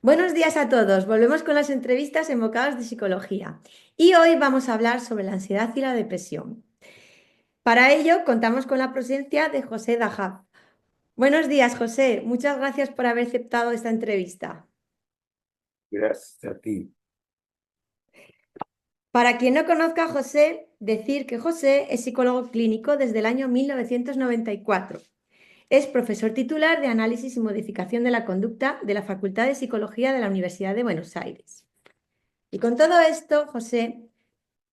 Buenos días a todos. Volvemos con las entrevistas en Bocados de Psicología. Y hoy vamos a hablar sobre la ansiedad y la depresión. Para ello, contamos con la presencia de José Dajab. Buenos días, José. Muchas gracias por haber aceptado esta entrevista. Gracias a ti. Para quien no conozca a José, decir que José es psicólogo clínico desde el año 1994. Es profesor titular de Análisis y Modificación de la Conducta de la Facultad de Psicología de la Universidad de Buenos Aires. Y con todo esto, José,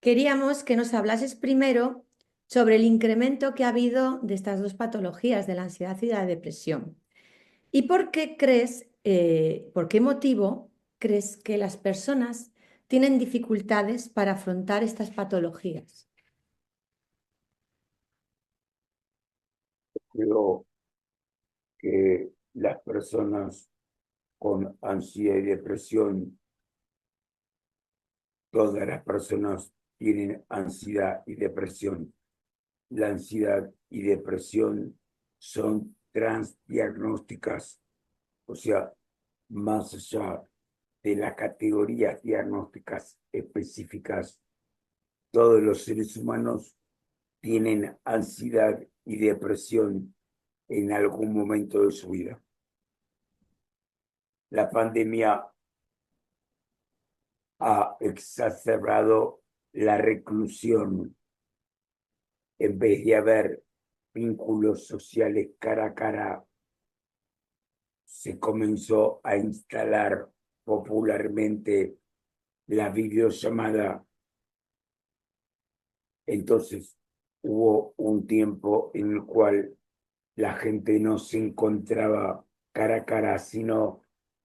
queríamos que nos hablases primero sobre el incremento que ha habido de estas dos patologías, de la ansiedad y la depresión. ¿Y por qué crees, por qué motivo crees que las personas tienen dificultades para afrontar estas patologías? Creo que las personas con ansiedad y depresión, todas las personas tienen ansiedad y depresión. La ansiedad y depresión son transdiagnósticas, o sea, más allá de las categorías diagnósticas específicas, todos los seres humanos tienen ansiedad y depresión en algún momento de su vida. La pandemia ha exacerbado la reclusión. En vez de haber vínculos sociales cara a cara, se comenzó a instalar popularmente la videollamada. Entonces hubo un tiempo en el cual la gente no se encontraba cara a cara, sino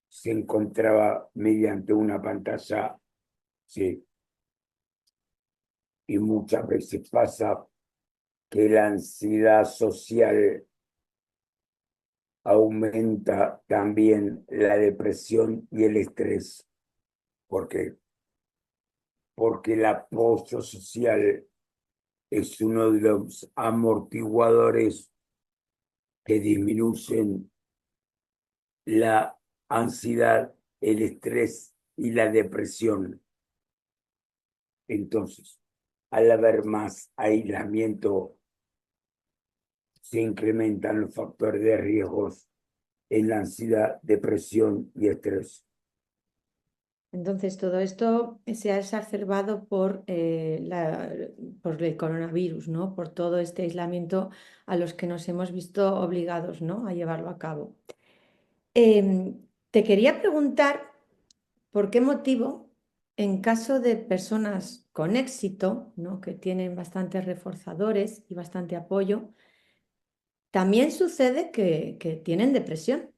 se encontraba mediante una pantalla. Sí. Y muchas veces pasa que la ansiedad social aumenta también la depresión y el estrés. ¿Por qué? Porque el apoyo social es uno de los amortiguadores que disminuyen la ansiedad, el estrés y la depresión. Entonces, al haber más aislamiento, se incrementan los factores de riesgos en la ansiedad, depresión y estrés. Entonces, todo esto se ha exacerbado por el coronavirus, ¿no? Por todo este aislamiento a los que nos hemos visto obligados, ¿no? A llevarlo a cabo. Te quería preguntar por qué motivo, en caso de personas con éxito, ¿no? Que tienen bastantes reforzadores y bastante apoyo, también sucede que tienen depresión.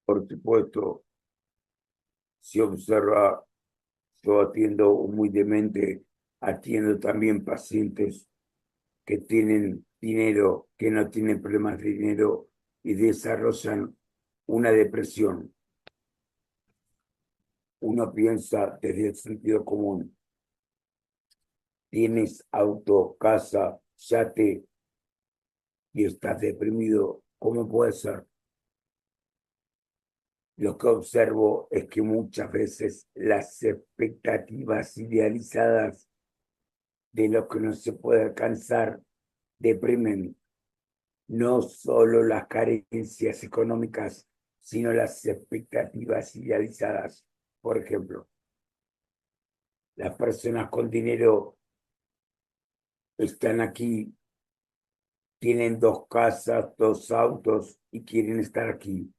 Por supuesto, si observa, yo atiendo humildemente, atiendo también pacientes que tienen dinero, que no tienen problemas de dinero y desarrollan una depresión. Uno piensa desde el sentido común, tienes auto, casa, yate y estás deprimido, ¿cómo puede ser? Lo que observo es que muchas veces las expectativas idealizadas de lo que no se puede alcanzar deprimen no solo las carencias económicas, sino las expectativas idealizadas. Por ejemplo, las personas con dinero están aquí, tienen dos casas, dos autos y quieren estar aquí.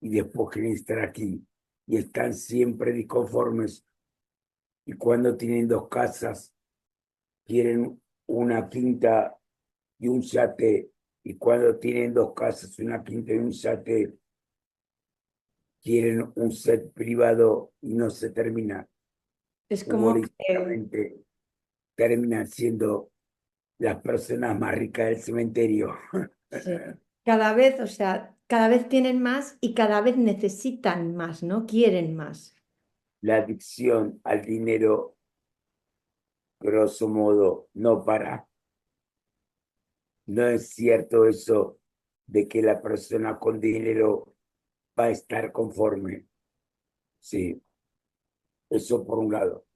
Y después quieren estar aquí. Y están siempre disconformes. Y cuando tienen dos casas, quieren una quinta y un yate. Y cuando tienen dos casas, una quinta y un yate, quieren un set privado y no se termina. Es como que Humorísticamente terminan siendo las personas más ricas del cementerio. sí, cada vez, o sea, cada vez tienen más y cada vez necesitan más, ¿no? Quieren más. La adicción al dinero, grosso modo, no para. No es cierto eso de que la persona con dinero va a estar conforme. Sí, eso por un lado.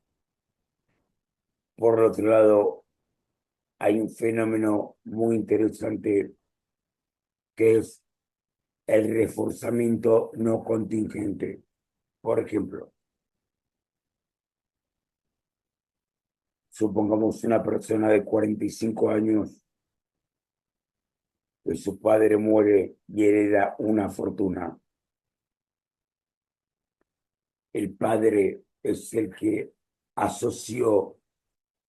Por otro lado, hay un fenómeno muy interesante que es el reforzamiento no contingente. Por ejemplo, supongamos una persona de 45 años que su padre muere y hereda una fortuna. El padre es el que asoció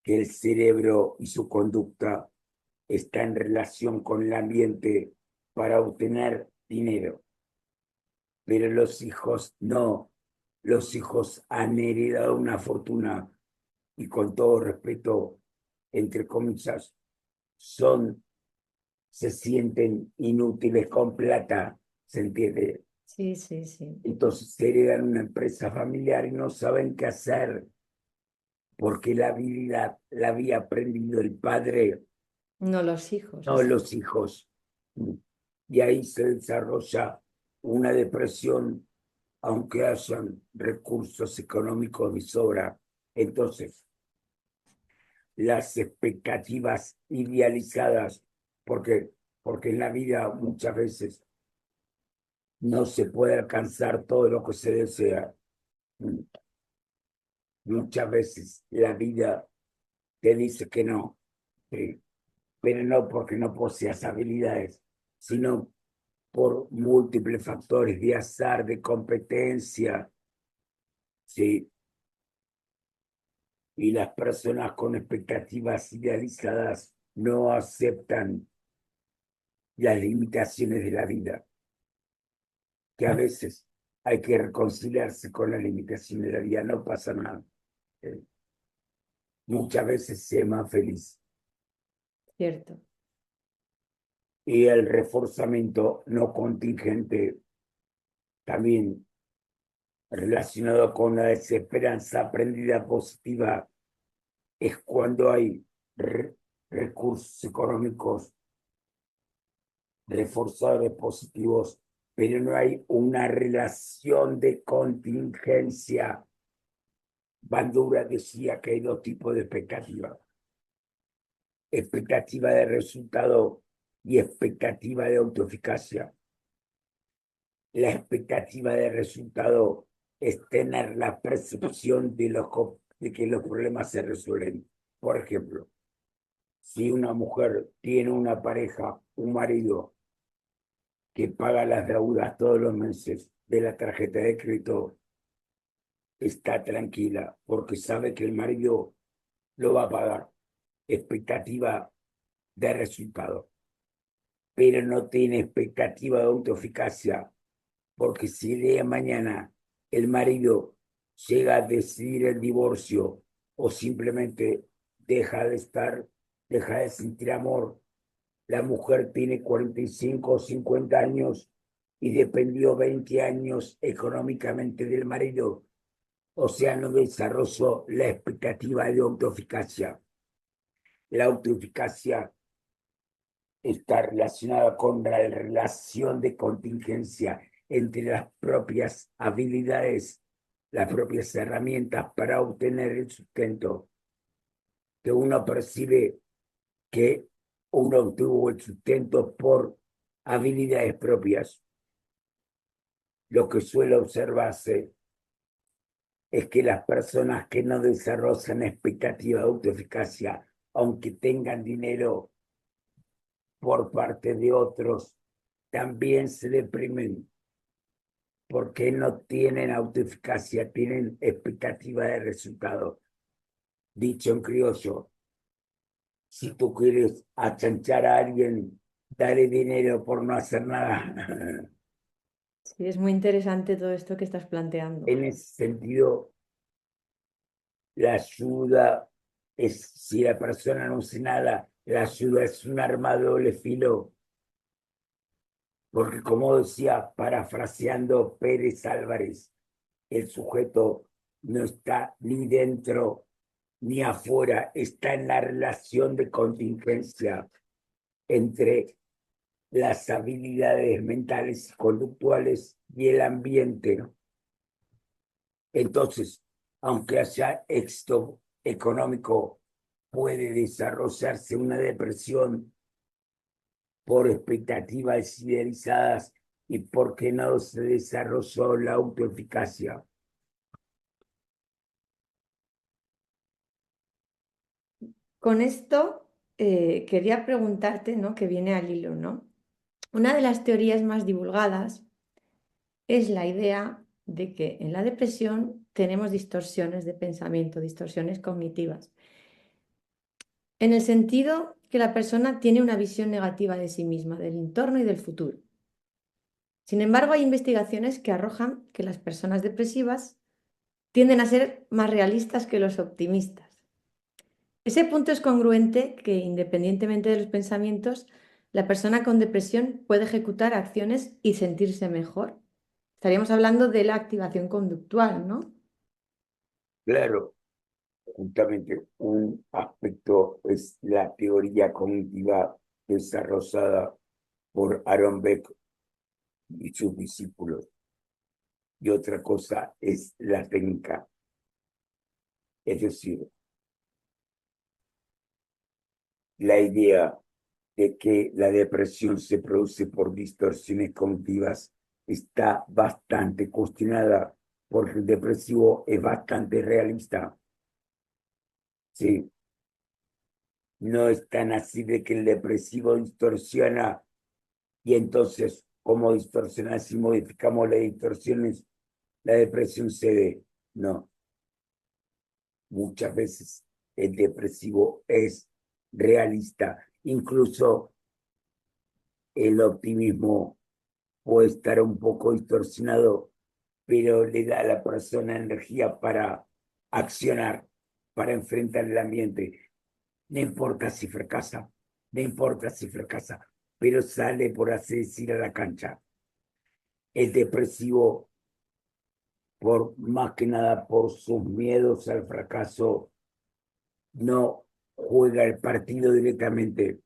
que el cerebro y su conducta está en relación con el ambiente para obtener dinero. Pero los hijos no. Los hijos han heredado una fortuna y, con todo respeto, entre comillas, se sienten inútiles con plata, ¿se entiende? Sí, sí, sí. Entonces se heredan una empresa familiar y no saben qué hacer porque la habilidad la había aprendido el padre, No los hijos. no los hijos. Y ahí se desarrolla una depresión, aunque hayan recursos económicos de sobra. Entonces, las expectativas idealizadas, porque, porque en la vida muchas veces no se puede alcanzar todo lo que se desea. Muchas veces la vida te dice que no, sí, pero no porque no poseas habilidades, sino por múltiples factores de azar, de competencia, ¿sí? Y las personas con expectativas idealizadas no aceptan las limitaciones de la vida, que a veces hay que reconciliarse con las limitaciones de la vida, no pasa nada. ¿Sí? Muchas veces se es más feliz. Cierto. Y el reforzamiento no contingente también relacionado con la desesperanza aprendida positiva es cuando hay recursos económicos reforzadores positivos, pero no hay una relación de contingencia. Bandura decía que hay dos tipos de expectativa: expectativa de resultado y expectativa de autoeficacia. La expectativa de resultado es tener la percepción de que los problemas se resuelven. Por ejemplo, si una mujer tiene una pareja, un marido, que paga las deudas todos los meses de la tarjeta de crédito, está tranquila porque sabe que el marido lo va a pagar. Expectativa de resultado. Pero no tiene expectativa de autoeficacia, porque si el día de mañana el marido llega a decidir el divorcio o simplemente deja de sentir amor, la mujer tiene 45 o 50 años y dependió 20 años económicamente del marido, o sea, no desarrolló la expectativa de autoeficacia. La autoeficacia está relacionada con la relación de contingencia entre las propias habilidades, las propias herramientas para obtener el sustento, que uno percibe que uno obtuvo el sustento por habilidades propias. Lo que suele observarse es que las personas que no desarrollan expectativa de autoeficacia, aunque tengan dinero por parte de otros, también se deprimen porque no tienen autoeficacia, tienen expectativa de resultado. Dicho en criollo, si tú quieres achanchar a alguien, dale dinero por no hacer nada. Sí, es muy interesante todo esto que estás planteando. En ese sentido, la ayuda es, si la persona no hace nada, la ayuda es un arma de doble filo, porque como decía, parafraseando Pérez Álvarez, el sujeto no está ni dentro ni afuera, está en la relación de contingencia entre las habilidades mentales y conductuales y el ambiente. Entonces, aunque haya éxito económico, puede desarrollarse una depresión por expectativas idealizadas y porque no se desarrolló la autoeficacia. Con esto quería preguntarte, ¿no? Que viene al hilo, ¿no? Una de las teorías más divulgadas es la idea de que en la depresión tenemos distorsiones de pensamiento, distorsiones cognitivas, en el sentido que la persona tiene una visión negativa de sí misma, del entorno y del futuro. Sin embargo, hay investigaciones que arrojan que las personas depresivas tienden a ser más realistas que los optimistas. Ese punto es congruente que, independientemente de los pensamientos, la persona con depresión puede ejecutar acciones y sentirse mejor. Estaríamos hablando de la activación conductual, ¿no? Claro, justamente un aspecto es la teoría cognitiva desarrollada por Aaron Beck y sus discípulos, y otra cosa es la técnica. Es decir, la idea de que la depresión se produce por distorsiones cognitivas está bastante cuestionada, porque el depresivo es bastante realista. Sí, no es tan así de que el depresivo distorsiona y entonces, como distorsiona, si modificamos las distorsiones, la depresión cede. No, muchas veces el depresivo es realista, incluso el optimismo puede estar un poco distorsionado, pero le da a la persona energía para accionar, para enfrentar el ambiente. No importa si fracasa, no importa si fracasa, pero sale, por así decir, a la cancha. El depresivo, por más que nada por sus miedos al fracaso, no juega el partido directamente.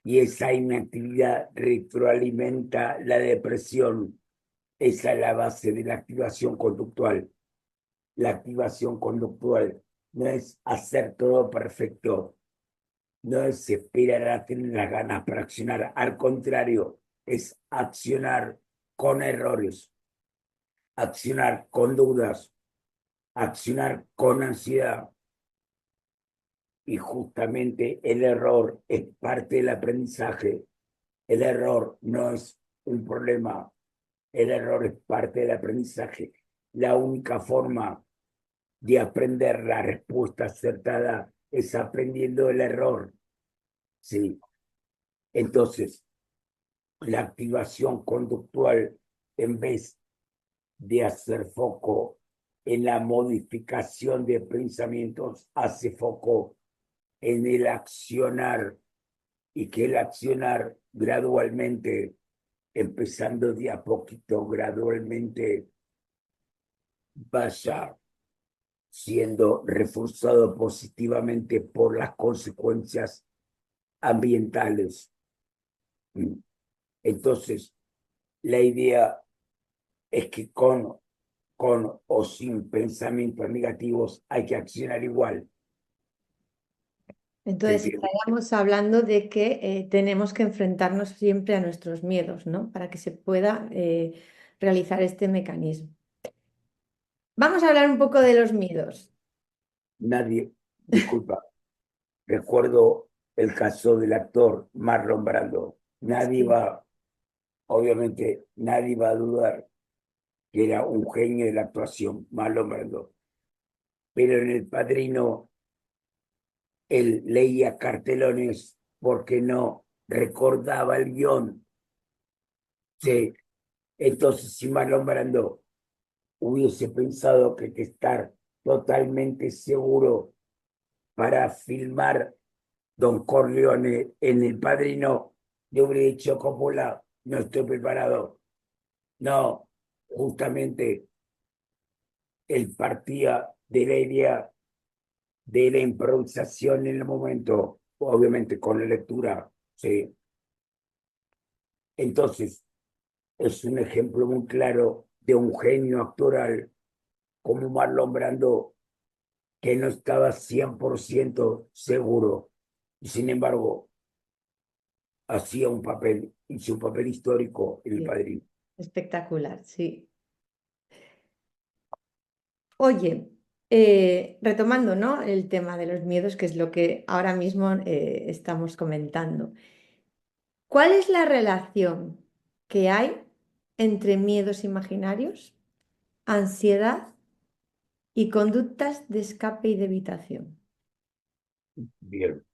Y esa inactividad retroalimenta la depresión. Esa es la base de la activación conductual. La activación conductual no es hacer todo perfecto, no es esperar a tener las ganas para accionar. Al contrario, es accionar con errores, accionar con dudas, accionar con ansiedad. Y justamente el error es parte del aprendizaje. El error no es un problema, el error es parte del aprendizaje. La única forma de aprender la respuesta acertada es aprendiendo el error. Sí. Entonces, la activación conductual, en vez de hacer foco en la modificación de pensamientos, hace foco en el accionar, y que el accionar gradualmente, empezando de a poquito, gradualmente vaya siendo reforzado positivamente por las consecuencias ambientales. Entonces, la idea es que con o sin pensamientos negativos hay que accionar igual. ¿Se Entonces, entiende? estaríamos hablando de que tenemos que enfrentarnos siempre a nuestros miedos, ¿no? Para que se pueda realizar este mecanismo. Vamos a hablar un poco de los miedos. Nadie, disculpa, recuerdo el caso del actor Marlon Brando. Sí. Obviamente, nadie va a dudar que era un genio de la actuación, Marlon Brando. Pero en El Padrino, él leía cartelones porque no recordaba el guión. Sí. Entonces, si Marlon Brando hubiese pensado que estar totalmente seguro para filmar Don Corleone en El Padrino, le hubiera dicho Coppola, no estoy preparado. No, justamente él partía de la idea de la improvisación en el momento, obviamente con la lectura, ¿sí? Entonces, es un ejemplo muy claro de un genio actoral como Marlon Brando, que no estaba 100% seguro y sin embargo hacía un papel, hizo un papel histórico en El Sí, Padrino. espectacular, sí. Oye, retomando, ¿no? El tema de los miedos, que es lo que ahora mismo estamos comentando. ¿Cuál es la relación que hay entre miedos imaginarios, ansiedad y conductas de escape y de evitación? Bien,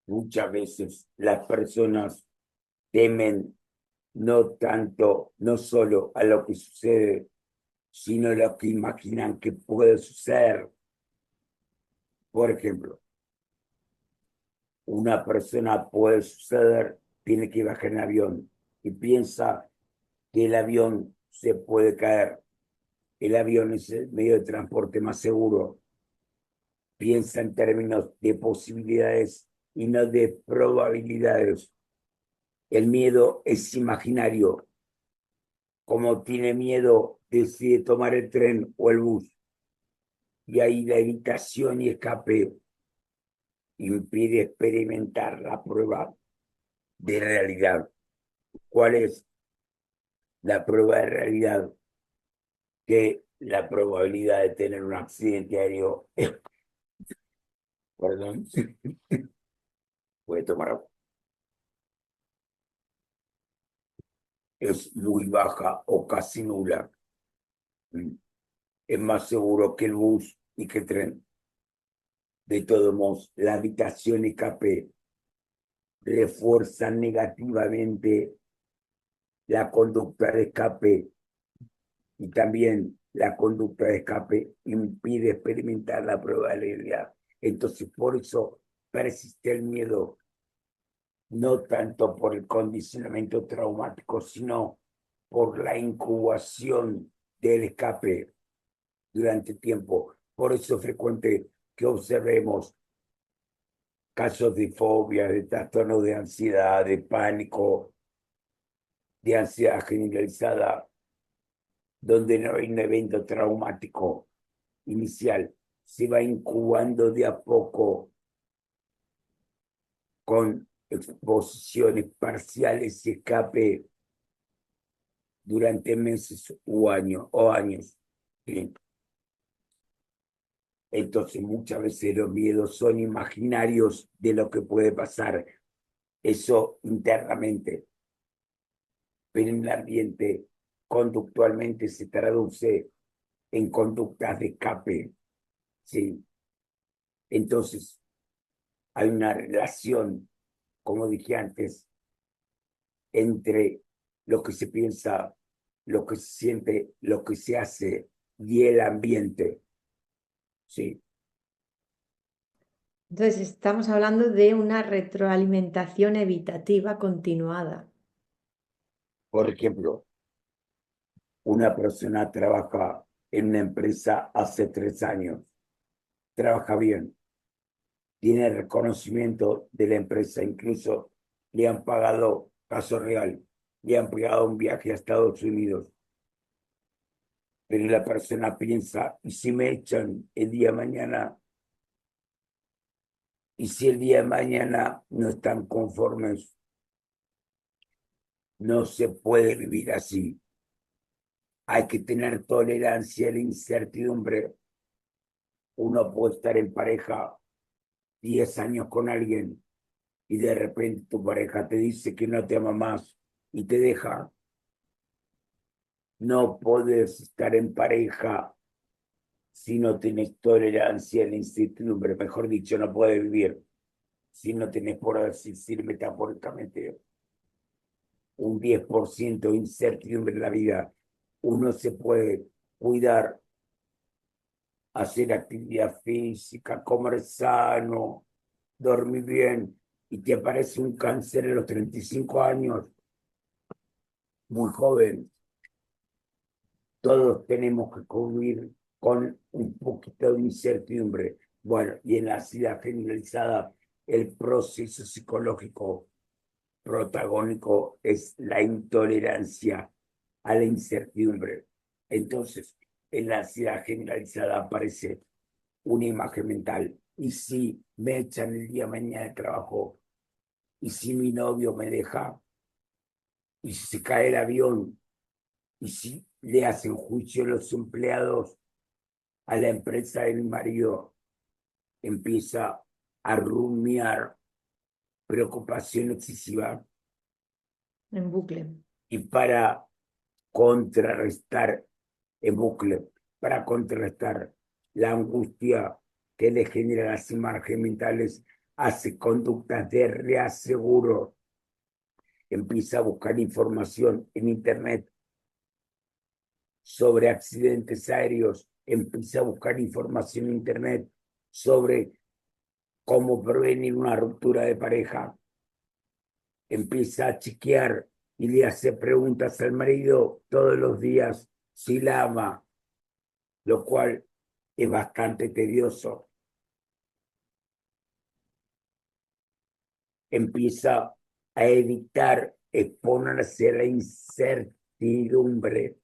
muchas veces las personas temen no tanto, no solo a lo que sucede, sino a lo que imaginan que puede suceder. Por ejemplo, una persona puede suceder, tiene que bajar en avión y piensa que el avión se puede caer. El avión es el medio de transporte más seguro. Piensa en términos de posibilidades y no de probabilidades. El miedo es imaginario. Como tiene miedo, decide tomar el tren o el bus. Y ahí la evitación y escape impide experimentar la prueba de realidad. ¿Cuál es la prueba de realidad? Que la probabilidad de tener un accidente aéreo, perdón, puede tomar agua, es muy baja o casi nula. Es más seguro que el bus y que el tren. De todos modos, la habitación escape refuerza negativamente la conducta de escape y también la conducta de escape impide experimentar la probabilidad. Entonces, por eso persiste el miedo, no tanto por el condicionamiento traumático, sino por la incubación del escape durante tiempo. Por eso es frecuente que observemos casos de fobia, de trastorno de ansiedad, de pánico, de ansiedad generalizada, donde no hay un evento traumático inicial, se va incubando de a poco con exposiciones parciales y escape durante meses o años. ¿Sí? Entonces muchas veces los miedos son imaginarios de lo que puede pasar, eso internamente, pero en el ambiente conductualmente se traduce en conductas de escape. ¿Sí? Entonces hay una relación, como dije antes, entre lo que se piensa, lo que se siente, lo que se hace y el ambiente. ¿Sí? Entonces, estamos hablando de una retroalimentación evitativa continuada. Por ejemplo, una persona trabaja en una empresa hace 3 años, trabaja bien, tiene reconocimiento de la empresa, incluso le han pagado, caso real, le han pagado un viaje a Estados Unidos, pero la persona piensa, ¿y si me echan el día de mañana? ¿Y si el día de mañana no están conformes? No se puede vivir así. Hay que tener tolerancia a la incertidumbre. Uno puede estar en pareja 10 años con alguien y de repente tu pareja te dice que no te ama más y te deja. No puedes estar en pareja si no tienes tolerancia a la incertidumbre. Mejor dicho, no puedes vivir si no tenés, por decir metafóricamente, un 10% de incertidumbre en la vida. Uno se puede cuidar, hacer actividad física, comer sano, dormir bien, y te aparece un cáncer a los 35 años, muy joven. Todos tenemos que convivir con un poquito de incertidumbre. Bueno, y en la ansiedad generalizada, el proceso psicológico protagónico es la intolerancia a la incertidumbre. Entonces, en la ansiedad generalizada aparece una imagen mental. ¿Y si me echan el día de mañana de trabajo? ¿Y si mi novio me deja? ¿Y si se cae el avión? ¿Y si le hacen juicio los empleados a la empresa de mi marido? Empieza a rumiar preocupación excesiva En bucle. y para contrarrestar en bucle, para contrarrestar la angustia que le genera las imágenes mentales, hace conductas de reaseguro, empieza a buscar información en Internet sobre accidentes aéreos, empieza a buscar información en Internet sobre cómo prevenir una ruptura de pareja, empieza a chequear y le hace preguntas al marido todos los días si la ama, lo cual es bastante tedioso. Empieza a evitar exponerse a la incertidumbre.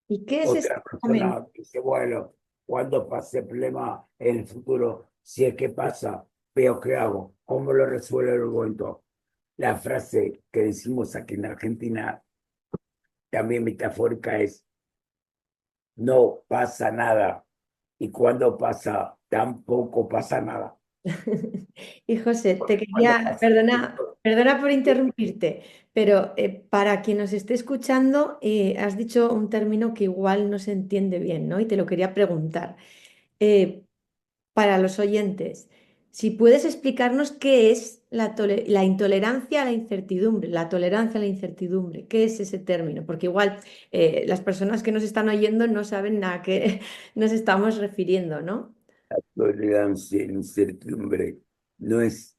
¿Y qué es Otra exactamente? persona dice, bueno, cuando pase el problema en el futuro, si es que pasa, veo qué hago, cómo lo resuelvo en el momento. La frase que decimos aquí en Argentina, también metafórica, es, no pasa nada. Y cuando pasa, tampoco pasa nada. Y José, te Cuando quería, pasa, perdona por interrumpirte, pero para quien nos esté escuchando, has dicho un término que igual no se entiende bien, ¿no? Y te lo quería preguntar. Eh, para los oyentes, si puedes explicarnos qué es la intolerancia a la incertidumbre, la tolerancia a la incertidumbre, ¿qué es ese término? Porque igual las personas que nos están oyendo no saben a qué nos estamos refiriendo, ¿no? tolerancia e incertidumbre no es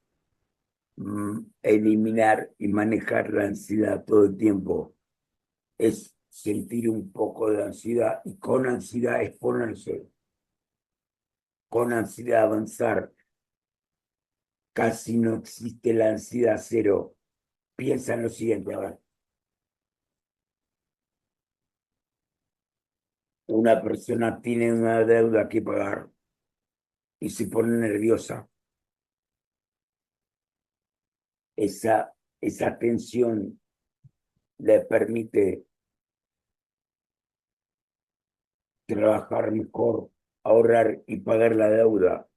eliminar y manejar la ansiedad todo el tiempo, es sentir un poco de ansiedad y con ansiedad exponerse, con ansiedad avanzar. Casi no existe la ansiedad cero. Piensa en lo siguiente, a ver, una persona tiene una deuda que pagar y se pone nerviosa. Esa tensión le permite trabajar mejor, ahorrar y pagar la deuda.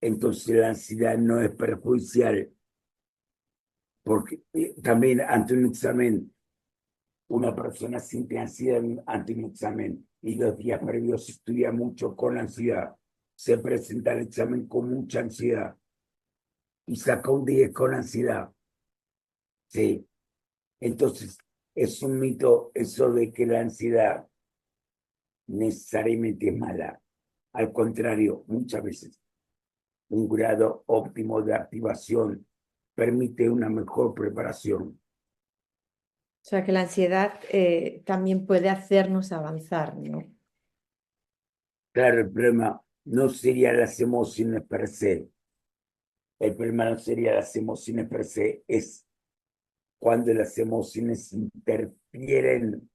Entonces la ansiedad no es perjudicial, porque también ante un examen, una persona siente ansiedad ante un examen y los días previos estudia mucho con ansiedad, se presenta el examen con mucha ansiedad y saca un 10 con ansiedad. Sí, entonces es un mito eso de que la ansiedad necesariamente es mala. Al contrario, muchas veces un grado óptimo de activación permite una mejor preparación. O sea, que la ansiedad también puede hacernos avanzar, ¿no? Claro, el problema no sería las emociones per se. El problema no sería las emociones per se, es cuando las emociones interfieren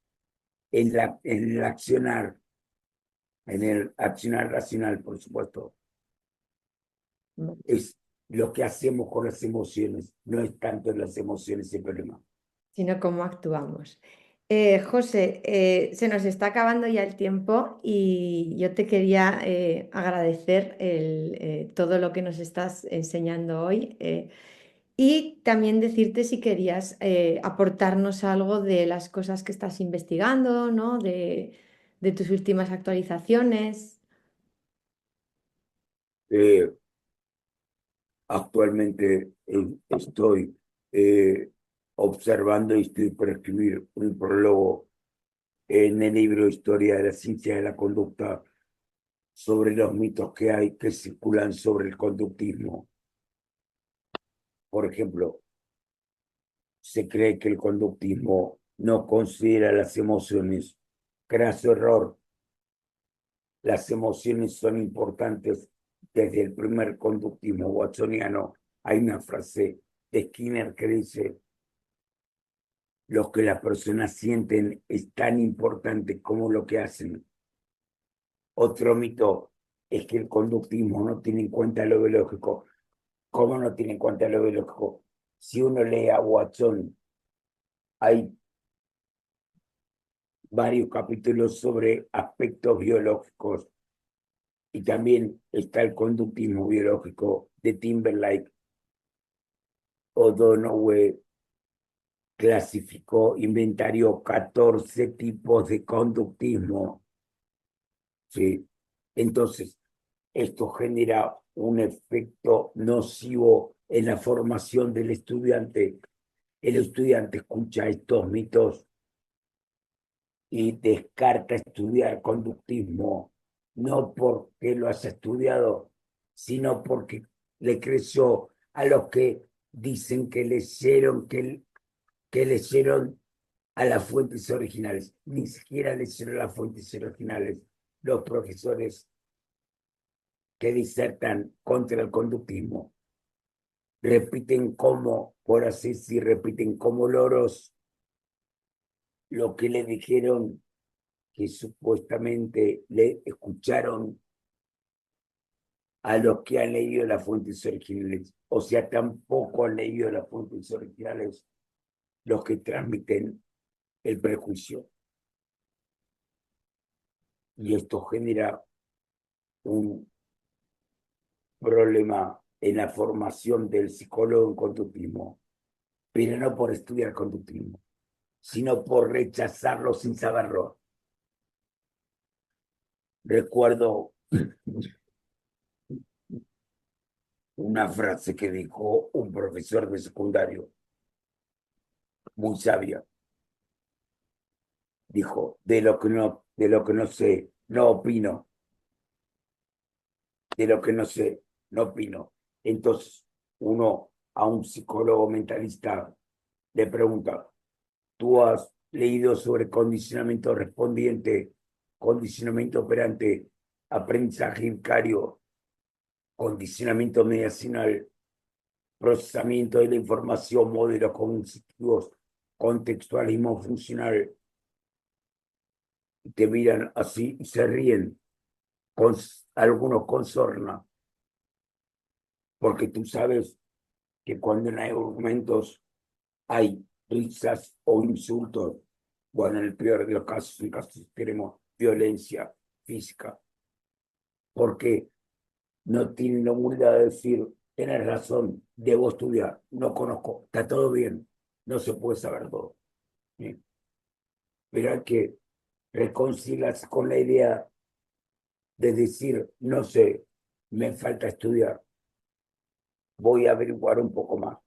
en el accionar, en el accionar racional, por supuesto. Es lo que hacemos con las emociones, no es tanto en las emociones el problema. Sino cómo actuamos. José, se nos está acabando ya el tiempo y yo te quería agradecer todo lo que nos estás enseñando hoy y también decirte si querías aportarnos algo de las cosas que estás investigando, ¿no? De tus últimas actualizaciones. Eh, Actualmente estoy observando y estoy por escribir un prólogo en el libro Historia de la Ciencia de la Conducta sobre los mitos que hay que circulan sobre el conductismo. Por ejemplo, se cree que el conductismo no considera las emociones. Craso error. Las emociones son importantes desde el primer conductismo watsoniano. Hay una frase de Skinner que dice, lo que las personas sienten es tan importante como lo que hacen. Otro mito es que el conductismo no tiene en cuenta lo biológico. ¿Cómo no tiene en cuenta lo biológico? Si uno lee a Watson, hay varios capítulos sobre aspectos biológicos y también está el conductismo biológico de Timberlake. O'Donoghue clasificó, inventarió 14 tipos de conductismo. ¿Sí? Entonces, esto genera un efecto nocivo en la formación del estudiante. El estudiante escucha estos mitos y descarta estudiar conductismo, no porque lo haya estudiado, sino porque le creció a los que dicen que leyeron a las fuentes originales. Ni siquiera leyeron las fuentes originales los profesores que disertan contra el conductismo. Repiten como, por así decir, repiten como loros lo que le dijeron que supuestamente le escucharon a los que han leído las fuentes originales. O sea, tampoco han leído las fuentes originales los que transmiten el prejuicio. Y esto genera un problema en la formación del psicólogo en conductismo, pero no por estudiar conductismo, sino por rechazarlo sin saberlo. Recuerdo una frase que dijo un profesor de secundario, muy sabia. Dijo, de lo que no sé, no opino. De lo que no sé, no opino. Entonces, uno a un psicólogo mentalista le pregunta, ¿tú has leído sobre condicionamiento respondiente, condicionamiento operante, aprendizaje vicario, condicionamiento mediacional, procesamiento de la información, modelos cognitivos, contextualismo funcional? Y te miran así y se ríen, con, algunos con sorna, porque tú sabes que cuando no hay argumentos hay risas o insultos, bueno, en el peor de los casos, en casos extremos, violencia física, porque no tienen la humildad de decir, tienes razón, debo estudiar, no conozco, está todo bien, no se puede saber todo. ¿Sí? Pero hay que reconciliarse con la idea de decir, no sé, me falta estudiar, voy a averiguar un poco más.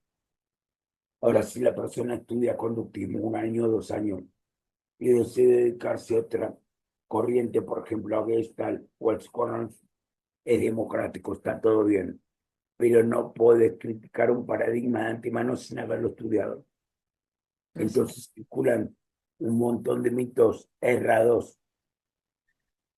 Ahora, si la persona estudia conductismo 1 año, 2 años, y decide dedicarse a otra corriente, por ejemplo, a Gestalt o al psicoanálisis, es democrático, está todo bien, pero no puedes criticar un paradigma de antemano sin haberlo estudiado. Entonces circulan un montón de mitos errados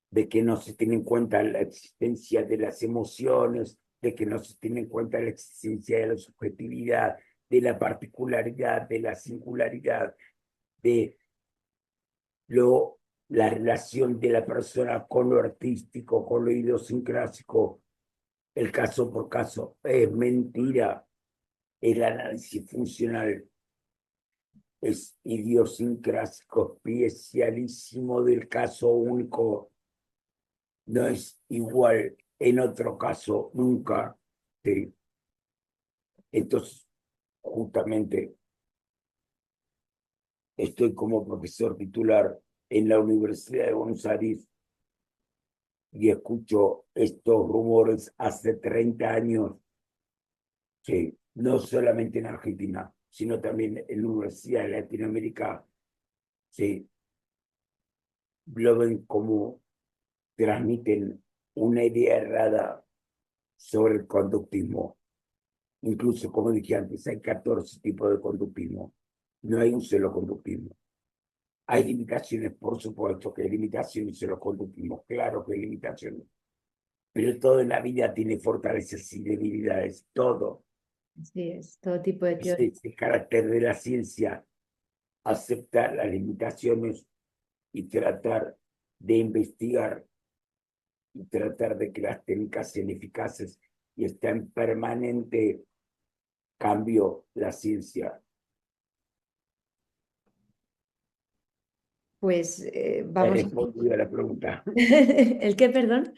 de que no se tiene en cuenta la existencia de las emociones, de que no se tiene en cuenta la existencia de la subjetividad, de la particularidad, de la singularidad, de la relación de la persona con lo artístico, con lo idiosincrásico, el caso por caso. Es mentira. El análisis funcional es idiosincrásico, especialísimo del caso único. No es igual en otro caso, nunca. Sí. Entonces, justamente, estoy como profesor titular en la Universidad de Buenos Aires y escucho estos rumores hace 30 años, que no solamente en Argentina, sino también en universidades de Latinoamérica, sí, lo ven como transmiten una idea errada sobre el conductismo. Incluso, como dije antes, hay 14 tipos de conductismo. No hay un solo conductismo. Hay limitaciones, por supuesto que hay limitaciones en los conductismos, claro que hay limitaciones. Pero todo en la vida tiene fortalezas y debilidades, todo. Así es, todo tipo de Es teoría. el carácter de la ciencia, aceptar las limitaciones y tratar de investigar y tratar de que las técnicas sean eficaces y está en permanente cambio la ciencia. Pues He vamos a... respondido a la pregunta. ¿El qué, perdón?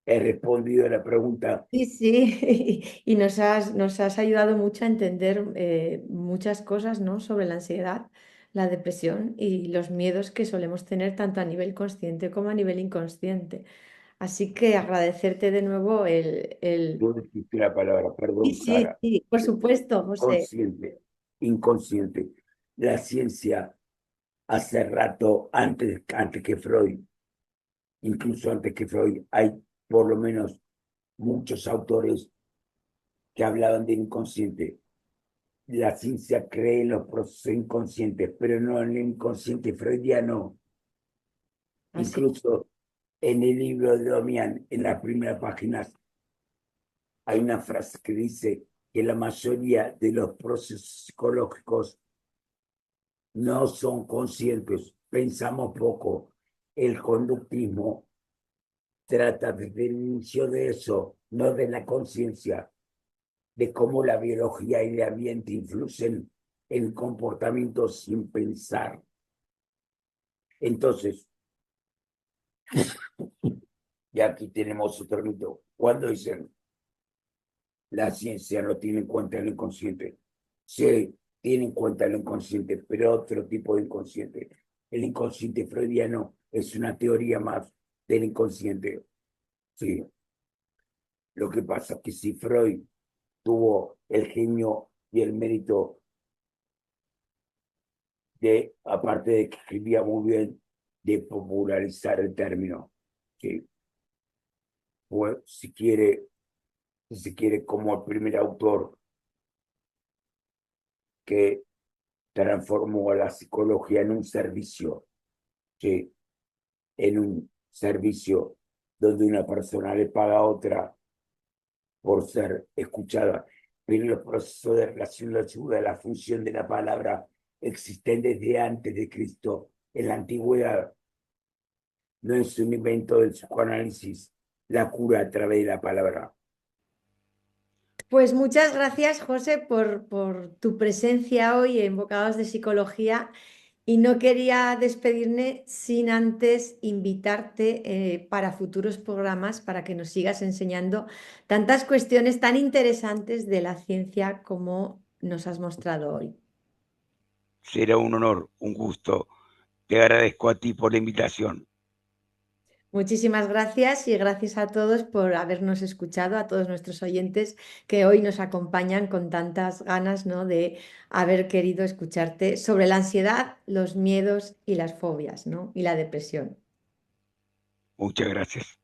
He respondido a la pregunta. Sí, sí, y nos has ayudado mucho a entender muchas cosas, ¿no? Sobre la ansiedad, la depresión y los miedos que solemos tener tanto a nivel consciente como a nivel inconsciente. Así que agradecerte de nuevo el... Yo dijiste la palabra, Sí, perdón, sí, Sara. sí, por supuesto, José. Consciente, inconsciente. La ciencia hace rato, antes que Freud, incluso antes que Freud, hay por lo menos muchos autores que hablaban del inconsciente. La ciencia cree en los procesos inconscientes, pero no en el inconsciente freudiano. Así. Incluso en el libro de Domian, en las primeras páginas, hay una frase que dice que la mayoría de los procesos psicológicos no son conscientes, pensamos poco. El conductismo trata desde el inicio de eso, no de la conciencia, de cómo la biología y el ambiente influyen en comportamientos sin pensar. Entonces, y aquí tenemos otro mito. Cuando dicen la ciencia no tiene en cuenta el inconsciente, sí tiene en cuenta el inconsciente, pero otro tipo de inconsciente. El inconsciente freudiano es una teoría más del inconsciente. Sí, lo que pasa es que si Freud tuvo el genio y el mérito de, aparte de que escribía muy bien, de popularizar el término, que fue, si quiere, como el primer autor que transformó a la psicología en un servicio, que en un servicio donde una persona le paga a otra por ser escuchada, pero los procesos de relación de ayuda, la función de la palabra existen desde antes de Cristo, en la antigüedad. No es un invento del psicoanálisis, la cura a través de la palabra. Pues muchas gracias, José, por tu presencia hoy en Bocados de Psicología. Y no quería despedirme sin antes invitarte para futuros programas para que nos sigas enseñando tantas cuestiones tan interesantes de la ciencia como nos has mostrado hoy. Será un honor, un gusto. Te agradezco a ti por la invitación. Muchísimas gracias y gracias a todos por habernos escuchado, a todos nuestros oyentes que hoy nos acompañan con tantas ganas, ¿no? De haber querido escucharte sobre la ansiedad, los miedos y las fobias, ¿no? Y la depresión. Muchas gracias.